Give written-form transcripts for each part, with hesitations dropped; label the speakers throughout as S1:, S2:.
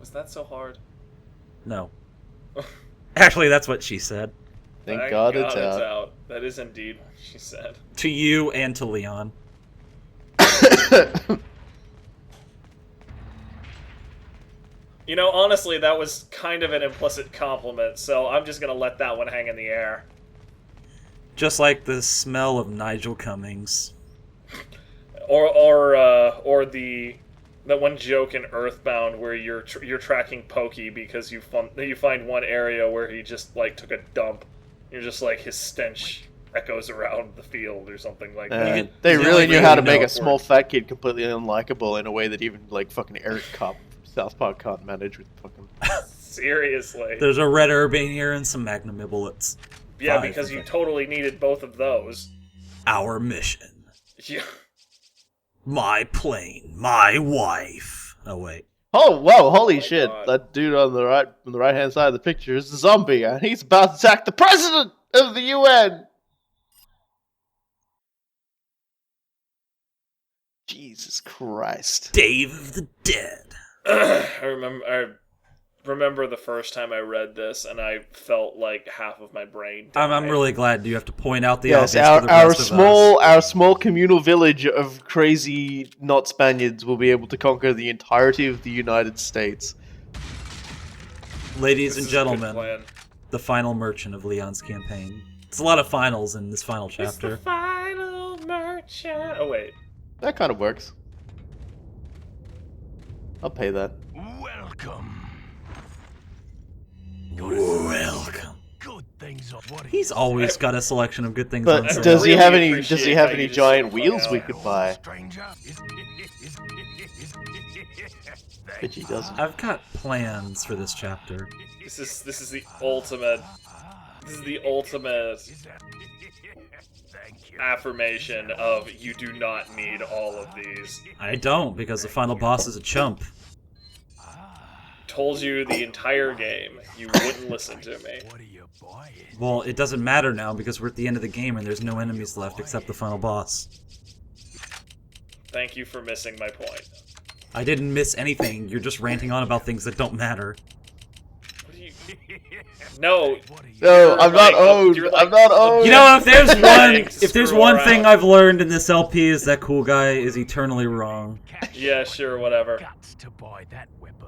S1: Was that so hard?
S2: No. Actually, that's what she said.
S3: Thank God it's out.
S1: That is indeed what she said.
S2: To you and to Leon.
S1: You know, honestly, that was kind of an implicit compliment, so I'm just gonna let that one hang in the air.
S2: Just like the smell of Nigel Cummings.
S1: Or that one joke in Earthbound where you're tracking Pokey because you find one area where he just like took a dump. You're just like his stench echoes around the field or something like that.
S3: They really knew how to make a small fat kid completely unlikable in a way that even like fucking Eric Kopp from South Park can't manage with fucking.
S1: Seriously.
S2: There's a red herb in here and some Magnum Iblets.
S1: Yeah, because you totally needed both of those.
S2: Our mission.
S1: Yeah.
S2: My plane, my wife. Oh wait.
S3: Oh whoa! Holy
S1: my
S3: shit!
S1: God.
S3: That dude on the right hand side of the picture is a zombie, and he's about to attack the president of the UN. Jesus Christ!
S2: Dave of the Dead.
S1: I remember the first time I read this, and I felt like half of my brain died.
S2: I'm really glad you have to point out the
S3: Yes,
S2: obvious to the rest of us.
S3: our small communal village of crazy not Spaniards will be able to conquer the entirety of the United States.
S2: Ladies and
S1: This is a good
S2: gentlemen,
S1: plan.
S2: the final merchant of Leon's campaign. It's a lot of finals in this final
S1: It's
S2: chapter.
S1: the final merchant. Oh wait.
S3: That kind of works. I'll pay that.
S4: Welcome.
S2: Welcome.
S4: Good things are what
S2: He's always got a selection of good things on
S3: But
S2: sale.
S3: does he
S1: really
S3: have any?
S1: appreciate
S3: Does he have
S1: how
S3: any
S1: you just
S3: giant
S1: point
S3: wheels
S1: out.
S3: we could buy?
S4: stranger.
S3: But he doesn't.
S2: I've got plans for this chapter.
S1: This is the ultimate. This is the ultimate
S4: Thank you.
S1: affirmation of you do not need all of these.
S2: I don't, because the final boss is a chump.
S1: Told you the entire game. You wouldn't listen to me.
S4: What are you buying?
S2: Well, it doesn't matter now because we're at the end of the game and there's no enemies left except the final boss.
S1: Thank you for missing my point.
S2: I didn't miss anything. You're just ranting on about things that don't matter.
S1: What do you... No.
S4: What are you?
S3: No, I'm not owned.
S1: you're like
S3: I'm not owned.
S2: You know, if there's
S1: Trying
S2: one,
S1: to
S2: if there's
S1: screw
S2: one
S1: around.
S2: thing I've learned in this LP is that cool guy is eternally wrong.
S1: Yeah, sure, whatever.
S4: Guts to buy that weapon.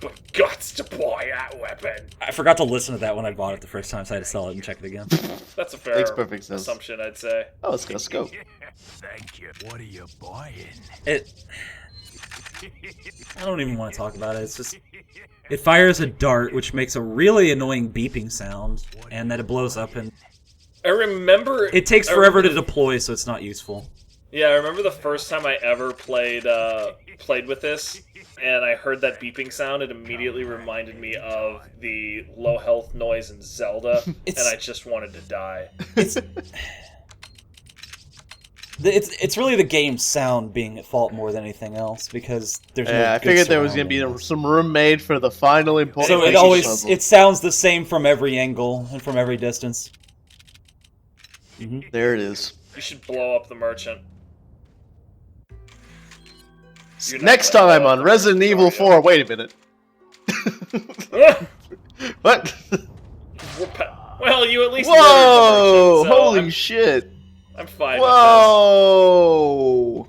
S1: But guts to buy that weapon.
S2: I forgot to listen to that when I bought it the first time, so I had to sell it and check it again.
S1: That's a fair
S3: Makes perfect sense.
S1: assumption, I'd say.
S3: Oh, it's got a scope.
S4: Thank you. What are you buying?
S2: It. I don't even want to talk about it. It's just. It fires a dart, which makes a really annoying beeping sound, and then it blows up, and
S1: I remember...
S2: it takes
S1: I
S2: forever to
S1: remember
S2: deploy, so it's not useful.
S1: Yeah, I remember the first time I ever played with this, and I heard that beeping sound. It immediately reminded me of the low health noise in Zelda, and I just wanted to die.
S2: It's really the game's sound being at fault more than anything else, because there's no
S3: Yeah, I
S2: good
S3: figured there was gonna
S2: surrounding
S3: be
S2: it.
S3: some room made for the final important.
S2: So it
S3: puzzle.
S2: always it sounds the same from every angle and from every distance.
S3: There it is.
S1: You should blow up the merchant. You're not
S3: Next
S1: gonna
S3: time
S1: blow up
S3: on
S1: the
S3: Resident
S1: merchant,
S3: Evil
S1: are
S3: 4.
S1: you?
S3: Wait a minute. What?
S1: Well, you at least
S3: Whoa!
S1: murdered the merchant, so
S3: Holy shit!
S1: I'm fine
S3: Whoa!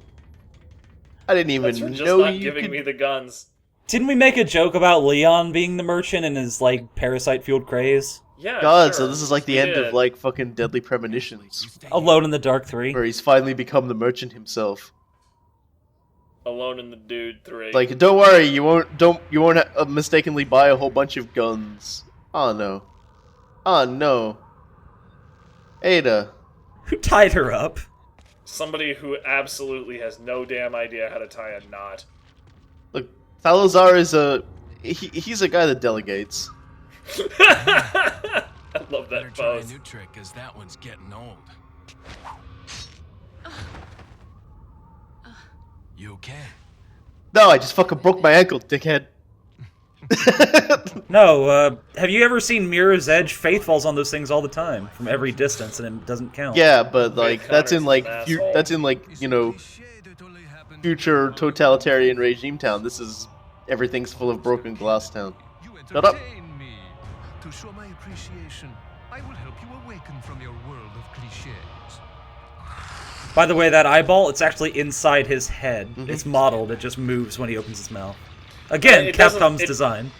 S3: I didn't
S1: with this. That's
S3: even
S1: for just
S3: know
S1: not
S3: you
S1: giving
S3: could.
S1: me the guns.
S2: Didn't we make a joke about Leon being the merchant and his like parasite-fueled craze?
S1: Yeah,
S3: God,
S1: sure.
S3: so this is like the
S1: We
S3: end
S1: did.
S3: of like fucking Deadly Premonitions,
S2: Alone in the Dark 3.
S3: where he's finally become the merchant himself.
S1: Alone in the Dude 3.
S3: Like, don't worry, you won't mistakenly buy a whole bunch of guns. Oh no. Oh no. Ada.
S2: Who tied her up?
S1: Somebody who absolutely has no damn idea how to tie a knot.
S3: Look, Salazar is he's a guy that delegates.
S1: I love
S4: Better
S1: that
S4: try a
S1: pose.
S4: new trick, cause that one's getting old. You okay?
S3: No, I just fucking broke my ankle, dickhead.
S2: No, have you ever seen Mirror's Edge? Faith falls on those things all the time, from every distance, and it doesn't count.
S3: Yeah, but like
S1: Connor's
S3: that's in
S1: an
S3: like
S1: asshole.
S3: that's in like, you know, future totalitarian regime town. This is everything's full of broken glass town.
S5: You
S3: Shut up.
S5: entertain me. To show my appreciation, I will help you awaken from your world of cliches.
S2: By the way, that eyeball, it's actually inside his head. It's modeled, it just moves when he opens his mouth. Again,
S1: It doesn't-
S2: Capcom's
S1: it-
S2: design.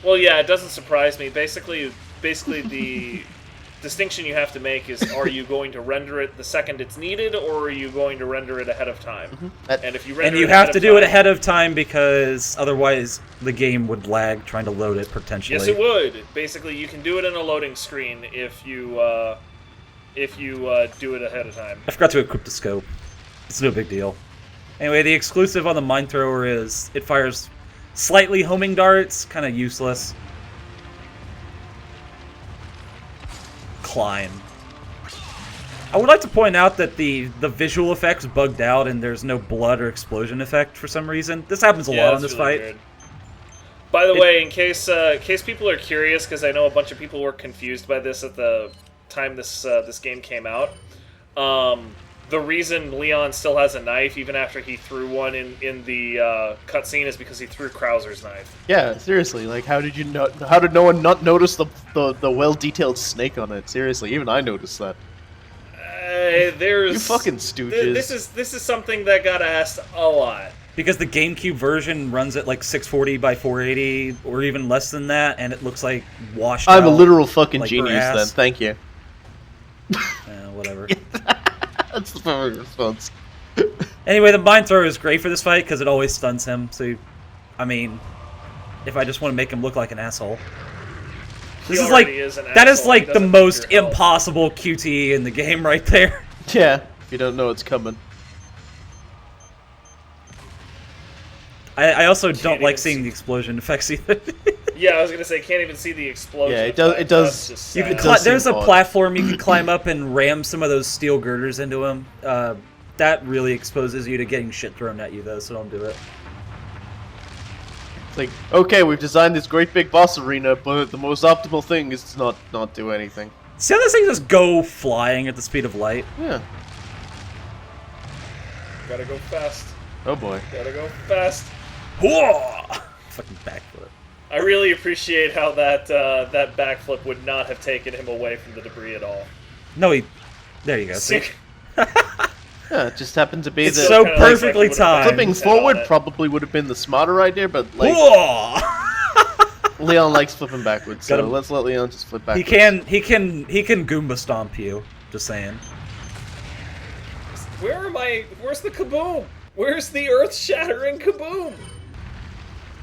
S1: Well, yeah, it doesn't surprise me. Basically, the distinction you have to make is: are you going to render it the second it's needed, or are you going to render it ahead of time? And if you render
S2: And you
S1: it
S2: have
S1: ahead
S2: to
S1: of
S2: do it
S1: time-
S2: ahead of time because otherwise the game would lag trying to load it potentially.
S1: Yes, it would. Basically, you can do it in a loading screen if you do it ahead of time.
S2: I forgot to equip the scope. It's no big deal. Anyway, the exclusive on the mine thrower is it fires slightly homing darts, kind of useless. Climb. I would like to point out that the visual effects bugged out and there's no blood or explosion effect for some reason. This happens a lot on
S1: that's
S2: this
S1: really
S2: fight.
S1: weird. By the way, in case people are curious, because I know a bunch of people were confused by this at the time this game came out, the reason Leon still has a knife even after he threw one in the cutscene is because he threw Krauser's knife.
S3: Yeah, seriously, like how did no one not notice the well-detailed snake on it? Seriously, even I noticed that.
S1: There's
S3: You fucking stooges.
S1: This is something that got asked a lot.
S2: Because the GameCube version runs at like 640 by 480 or even less than that, and it looks like washed out.
S3: I'm a literal fucking
S2: like her
S3: genius then,
S2: ass.
S3: thank you.
S2: Whatever.
S3: That's the perfect response.
S2: Anyway, the mine thrower is great for this fight because it always stuns him. So, I mean, if I just want to make him look like an asshole. This is like,
S1: already is an
S2: that is
S1: asshole. He
S2: like the
S1: doesn't
S2: most
S1: need your help.
S2: impossible QTE in the game right there.
S3: Yeah, if you don't know it's coming.
S2: I also don't like
S1: even
S2: seeing
S1: see-
S2: the explosion effects either.
S1: Yeah, I was gonna say can't even see the explosion.
S3: Yeah, it
S1: effect.
S3: does- it does-
S1: That's just
S2: You
S1: sad.
S2: can
S3: does seem
S2: there's a
S3: odd.
S2: platform you can climb up and ram some of those steel girders into him. That really exposes you to getting shit thrown at you, though, so don't do it.
S3: It's like, okay, we've designed this great big boss arena, but the most optimal thing is to not do anything.
S2: See how this thing just go flying at the speed of light?
S3: Yeah.
S1: Gotta go fast.
S3: Oh boy.
S1: Gotta go fast.
S2: Whoa! Fucking backflip.
S1: I really appreciate how that that backflip would not have taken him away from the debris at all.
S2: No, he... There you go. See?
S1: Sick.
S3: Yeah, it just happened to be
S2: It's
S3: that
S2: so
S1: kinda
S2: perfectly
S1: like he would've
S2: timed.
S3: flipping
S1: head on
S3: forward
S1: it.
S3: probably would have been the smarter idea, but like
S2: Whoa!
S3: Leon likes flipping backwards, so
S2: Gotta-
S3: let's let Leon just flip
S2: He
S3: backwards.
S2: can Goomba stomp you. Just saying.
S1: Where's the kaboom? Where's the earth-shattering kaboom?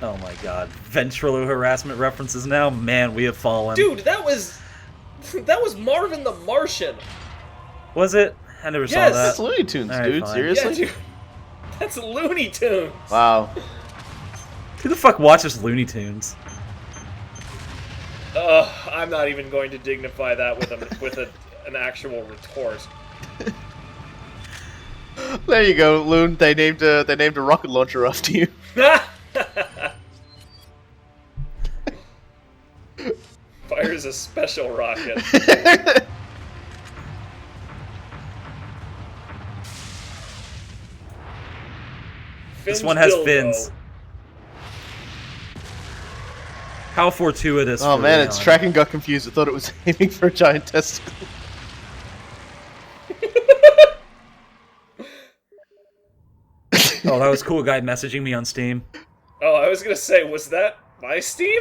S2: Oh my god. Ventrilo harassment references now? Man, we have fallen.
S1: Dude, that was Marvin the Martian.
S2: Was it? I never saw
S1: Yes!
S2: that.
S3: That's Looney Tunes,
S2: Alright,
S3: dude.
S2: fine.
S1: Yeah,
S3: Seriously?
S1: dude. That's Looney Tunes.
S3: Wow.
S2: Who the fuck watches Looney Tunes?
S1: I'm not even going to dignify that with an actual retort.
S3: There you go, Loon. They named a rocket launcher after you.
S1: Fires a special rocket.
S2: This
S1: Finn's
S2: one has
S1: dildo.
S2: fins. How fortuitous.
S3: Oh
S2: for
S3: man,
S2: Leon.
S3: its tracking got confused. I thought it was aiming for a giant testicle.
S2: Oh, that was cool guy messaging me on Steam.
S1: Oh, I was gonna say, was that my Steam?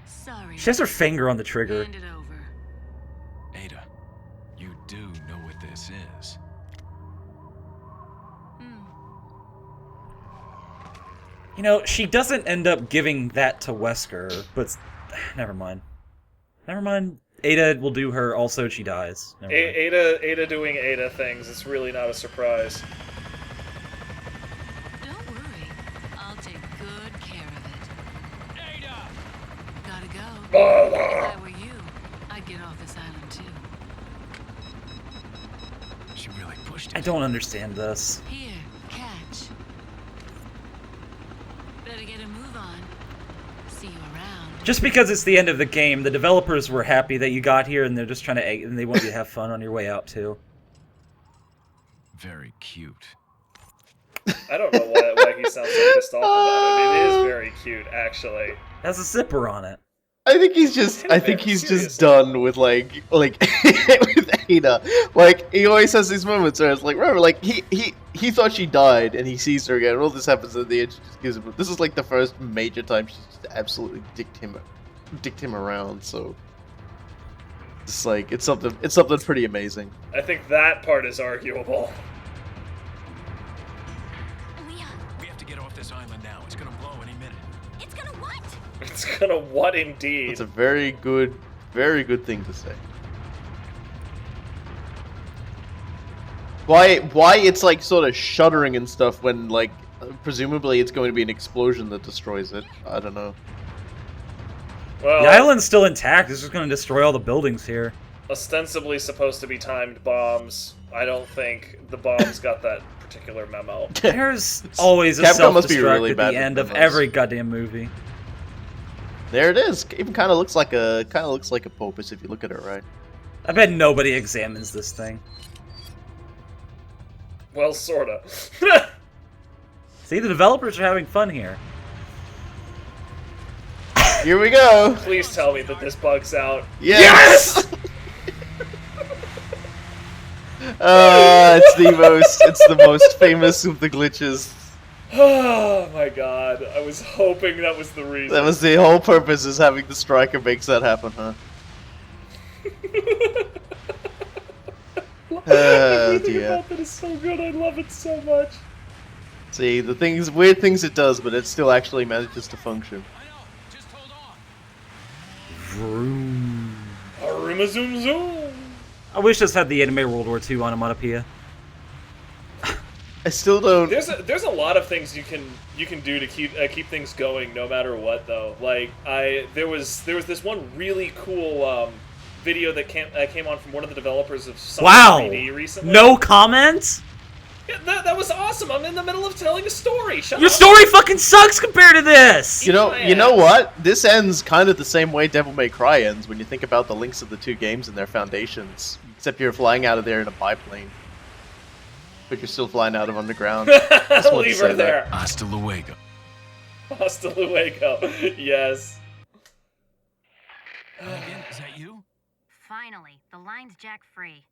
S6: Sorry.
S2: She has her finger on the trigger.
S6: Hand it over.
S4: Ada, you do know what this is.
S2: You know, she doesn't end up giving that to Wesker, but never mind. Never mind. Ada will do her. Also, she dies. Never mind.
S1: Ada doing Ada things. It's really not a surprise.
S6: Don't worry. I'll take good care of it.
S4: Ada!
S6: Gotta go. If I were you, I'd get off this island too.
S4: She really pushed it.
S2: I don't understand this.
S6: Here, catch. Better get a move on. See you around.
S2: Just because it's the end of the game, the developers were happy that you got here, and they're just trying to, and they want you to have fun on your way out too.
S4: very cute.
S1: I don't know why he sounds so pissed off about it. It is very cute, actually.
S2: Has a zipper on it.
S3: I think he's just
S1: Seriously.
S3: done with like with Ada. Like he always has these moments where it's like, remember, like he thought she died and he sees her again. All this happens at the end. She just gives him. This is like the first major time she's just absolutely dicked him around. So it's like it's something pretty amazing.
S1: I think that part is arguable.
S6: Leon,
S4: We have to get off this island now. It's gonna blow any minute.
S6: it's gonna what?
S1: It's gonna what indeed?
S3: It's a very good thing to say. Why it's like sort of shuddering and stuff when like presumably it's going to be an explosion that destroys it. I don't know.
S1: Well,
S2: The island's still intact. It's just going to destroy all the buildings here.
S1: ostensibly supposed to be timed bombs. I don't think the bombs got that particular memo.
S2: There's always a
S3: Capcom must be
S2: self-destruct
S3: really
S2: at
S3: bad
S2: the
S3: with
S2: end of
S3: memos.
S2: every goddamn movie.
S3: There it is. Even kind of looks like a porpoise if you look at it right.
S2: I bet nobody examines this thing.
S1: Well, sorta.
S2: See, the developers are having fun here.
S3: Here we go.
S1: Please tell me that this bugs out.
S3: Yes. It's the most famous of the glitches.
S1: Oh my god, I was hoping that was the reason.
S3: That was the whole purpose, is having the striker makes that happen, huh? Oh
S1: Everything
S3: dear.
S1: about that is so good, I love it so much.
S3: See, weird things it does, but it still actually manages to function.
S4: I know. Just hold on.
S2: Vroom.
S1: Aruma zoom zoom.
S2: I wish this had the anime World War II onomatopoeia.
S3: I still don't.
S1: There's a lot of things you can do to keep things going no matter what though. Like there was this one really cool video that came on from one of the developers of Sonic
S2: Wow!
S1: 3D recently.
S2: No comment?
S1: Yeah, that was awesome. I'm in the middle of telling a story. Shut
S2: Your
S1: up.
S2: story fucking sucks compared to this!
S3: You know what? This ends kind of the same way Devil May Cry ends when you think about the links of the two games and their foundations. Except you're flying out of there in a biplane. But you're still flying out of underground. Just wanted to
S1: Leave
S3: say
S1: her there.
S4: Hasta luego.
S1: Hasta luego. Yes.
S4: Again, is that you?
S6: Finally, the line's jack free.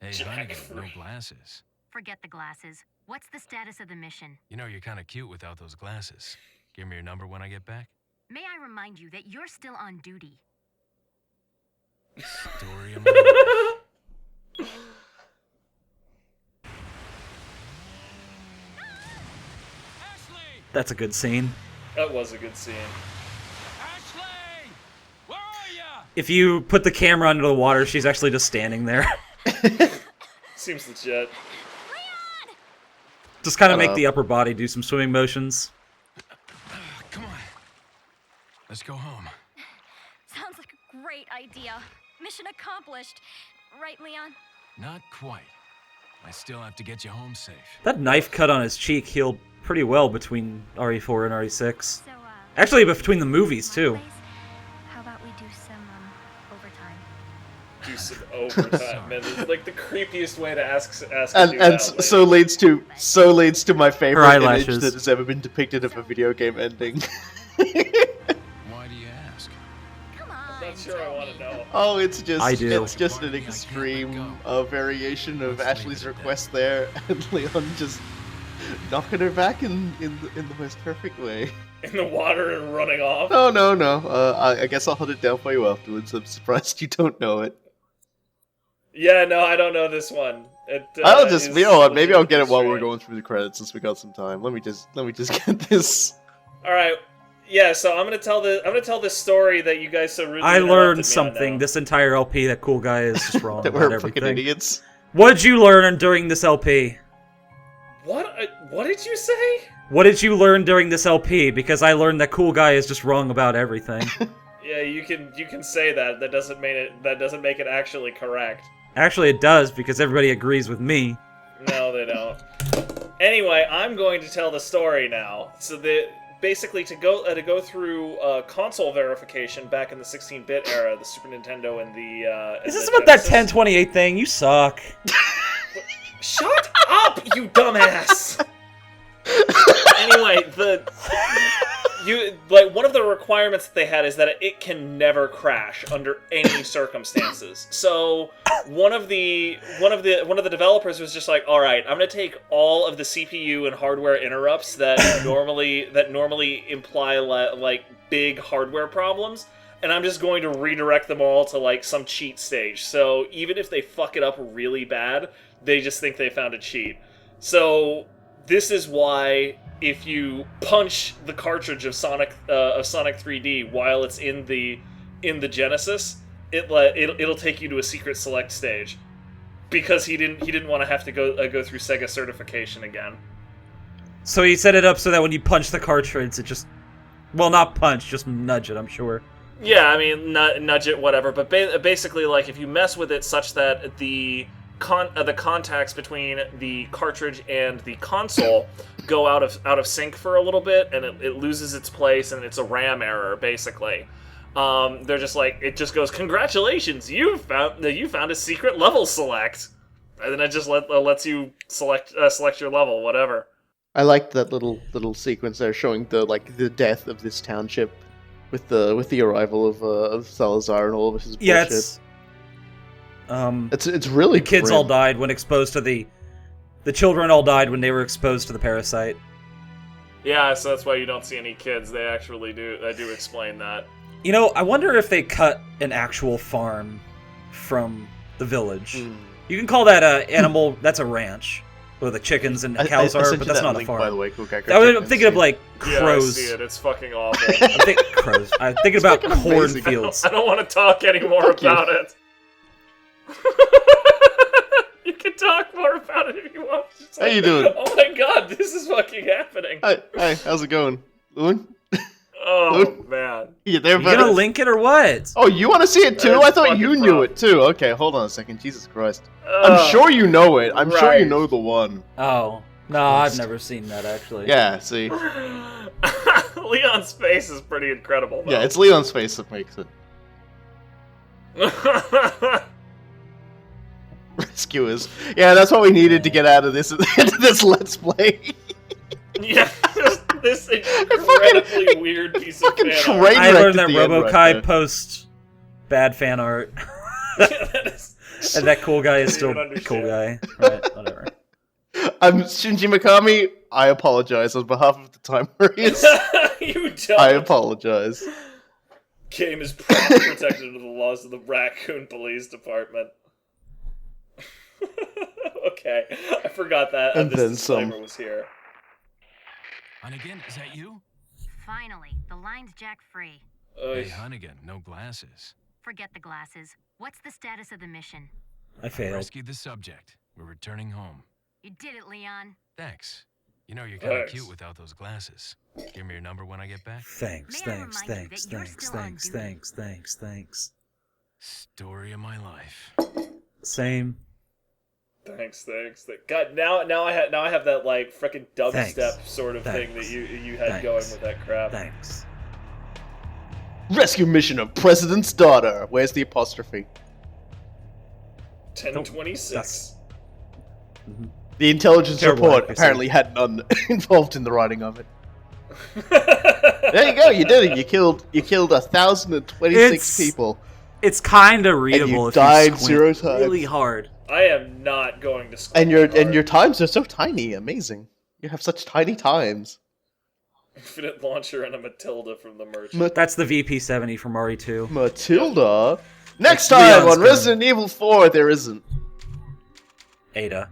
S4: Hey,
S1: Jack
S4: honey, no
S1: free.
S4: glasses.
S6: Forget the glasses. What's the status of the mission?
S4: You know you're kind of cute without those glasses. Give me your number when I get back.
S6: May I remind you that you're still on duty?
S4: Story of my life. Ashley!
S2: That's a good scene.
S1: That was a good scene.
S4: Ashley! Where are ya?
S2: If you put the camera under the water, she's actually just standing there.
S1: Seems legit.
S2: Just kind of
S3: Hello.
S2: make the upper body do some swimming motions.
S4: Come on. Let's go home.
S7: Sounds like a great idea. Mission accomplished. Right, Leon?
S4: Not quite. I still have to get you home safe.
S2: That knife cut on his cheek healed pretty well between RE4 and RE6.
S7: So,
S2: Actually, between the movies, too.
S7: Mondays, how about we do some, overtime?
S1: Do some overtime, man. It's like the creepiest way to ask
S3: And
S1: to do that,
S3: so leads to my favorite image
S2: eyelashes.
S3: that has ever been depicted of a video game ending.
S4: Why do you ask?
S7: Come on,
S1: I'm not sure I want to know.
S3: Oh, it's just
S2: I do.
S3: it's just an extreme variation of Ashley's request there, and Leon just knocking her back in the most perfect way.
S1: In the water and running off.
S3: No. I guess I'll hunt it down for you afterwards. I'm surprised you don't know it.
S1: Yeah, no, I don't know this one.
S3: I'll just, you know what? Maybe I'll get it while we're
S1: strange.
S3: going through the credits since we got some time. Let me just get this.
S1: All right. Yeah, so I'm gonna tell this story that you guys so rudely
S2: I
S1: interrupted
S2: learned
S1: me on
S2: something.
S1: now.
S2: This entire LP, that cool guy is just wrong
S3: That
S2: about
S3: we're fucking
S2: everything.
S3: idiots.
S2: What did you learn during this LP?
S1: What did you say?
S2: What did you learn during this LP? Because I learned that cool guy is just wrong about everything.
S1: Yeah, you can say that. That doesn't make it actually correct.
S2: Actually, it does, because everybody agrees with me.
S1: No, they don't. Anyway, I'm going to tell the story now. So basically to go through console verification back in the 16-bit era, the Super Nintendo and the.
S2: Is
S1: and
S2: this
S1: the
S2: about that
S1: Genesis.
S2: 1028 thing? You suck.
S1: Shut up, you dumbass! Anyway, one of the requirements that they had is that it can never crash under any circumstances. So one of the developers was just like, all right, I'm gonna take all of the CPU and hardware interrupts that normally imply like big hardware problems, and I'm just going to redirect them all to like some cheat stage. So even if they fuck it up really bad, they just think they found a cheat. So this is why if you punch the cartridge of Sonic 3D while it's in the Genesis, it'll take you to a secret select stage, because he didn't want to have to go through Sega certification again.
S2: So he set it up so that when you punch the cartridge, it just, well, not punch, just nudge it, I'm sure.
S1: Yeah, I mean, nudge it, whatever. But basically, like, if you mess with it such that the contacts between the cartridge and the console go out of sync for a little bit, and it loses its place, and it's a RAM error, basically. They're just like, it just goes, congratulations, you found a secret level select, and then it just lets you select your level, whatever.
S3: I liked that little sequence there showing the death of this township with the arrival of Salazar and all of his bullshit.
S2: Yeah,
S3: it's really
S2: the kids
S3: grim.
S2: all died when exposed to the children all died when they were exposed to the parasite.
S1: Yeah, so that's why you don't see any kids. They actually do. I do explain that.
S2: You know, I wonder if they cut an actual farm from the village. You can call that a animal. That's a ranch where the chickens and cows
S3: I
S2: are,
S3: sent
S2: but
S3: you
S2: that's
S3: that
S2: not
S3: link,
S2: a farm.
S3: by the way, cool guy.
S2: I'm thinking of like
S1: Yeah, I
S2: crows.
S1: see it. It's fucking awful.
S2: Crows. I'm thinking about
S3: fucking amazing.
S2: cornfields.
S1: I don't want to talk anymore
S3: Fuck you.
S1: about it. You can talk more about it if you want.
S3: How you doing?
S1: Oh my god, this is fucking happening.
S3: Hi, how's it going, Lewin?
S1: Oh man.
S3: You there,
S2: You gonna
S3: buddy?
S2: link it or what?
S3: Oh, you want to see it too?
S1: That's
S3: I thought
S1: fucking
S3: you knew
S1: rough.
S3: it too. Okay, hold on a second. Jesus Christ. I'm sure you know it. I'm sure you
S1: right.
S3: know the one.
S2: Oh no, I've never seen that actually.
S3: Yeah, see.
S1: Leon's face is pretty incredible, though.
S3: Yeah, it's Leon's face that makes it. Rescuers. Yeah, that's what we needed to get out of this this Let's Play.
S1: Yeah, just this incredibly weird piece of
S3: fucking
S1: fan art.
S3: train
S2: I
S3: wrecked
S2: learned
S3: at
S2: that
S3: the end right
S2: RoboKai
S3: there.
S2: posts bad fan art,
S1: That is-
S2: and that cool guy is
S1: I
S2: still
S1: don't
S2: a cool guy.
S1: understand.
S2: Right, whatever.
S3: I'm Shinji Mikami. I apologize on behalf of the Time Warriors.
S1: You don't.
S3: I apologize.
S1: Game is properly protected under the laws of the Raccoon Police Department. Okay, I forgot that
S3: And
S1: this
S3: then
S1: disclaimer
S3: some.
S1: was here.
S4: Hunnigan, is that you?
S7: Finally, the line's jack free.
S4: Hey, Hunnigan, no glasses.
S7: Forget the glasses. What's the status of the mission?
S2: I failed.
S4: Rescued the subject. We're returning home.
S7: You did it, Leon.
S4: Thanks. You know, you're kind of
S1: Thanks.
S4: cute without those glasses. Give me your number when I get back.
S2: Thanks,
S7: May I
S2: thanks,
S7: remind you
S2: thanks,
S7: that you're
S2: thanks,
S7: still on
S2: thanks,
S7: duty?
S2: thanks.
S4: Story of my life.
S2: Same.
S1: Thanks. God, now I have that like frickin'
S2: Thanks.
S1: dubstep sort of thing that
S2: Thanks.
S1: you had
S2: Thanks.
S1: going with that crap.
S2: Thanks.
S3: Rescue mission of President's daughter. Where's the apostrophe?
S1: 1026.
S3: The intelligence
S2: Terrible
S3: report
S2: accuracy.
S3: apparently had none involved in the writing of it. There you go. You did it. You killed 1,026
S2: It's-
S3: people.
S2: It's kind of readable.
S3: you
S2: if
S3: died
S2: you squint
S3: 0 times.
S2: really hard.
S1: I am not going to school.
S3: And your times are so tiny. Amazing. You have such tiny times.
S1: Infinite launcher and a Matilda from the merchant.
S2: That's the VP70 from RE2.
S3: Matilda. Next
S2: Leon's
S3: time on
S2: gun.
S3: Resident Evil 4, there isn't.
S2: Ada.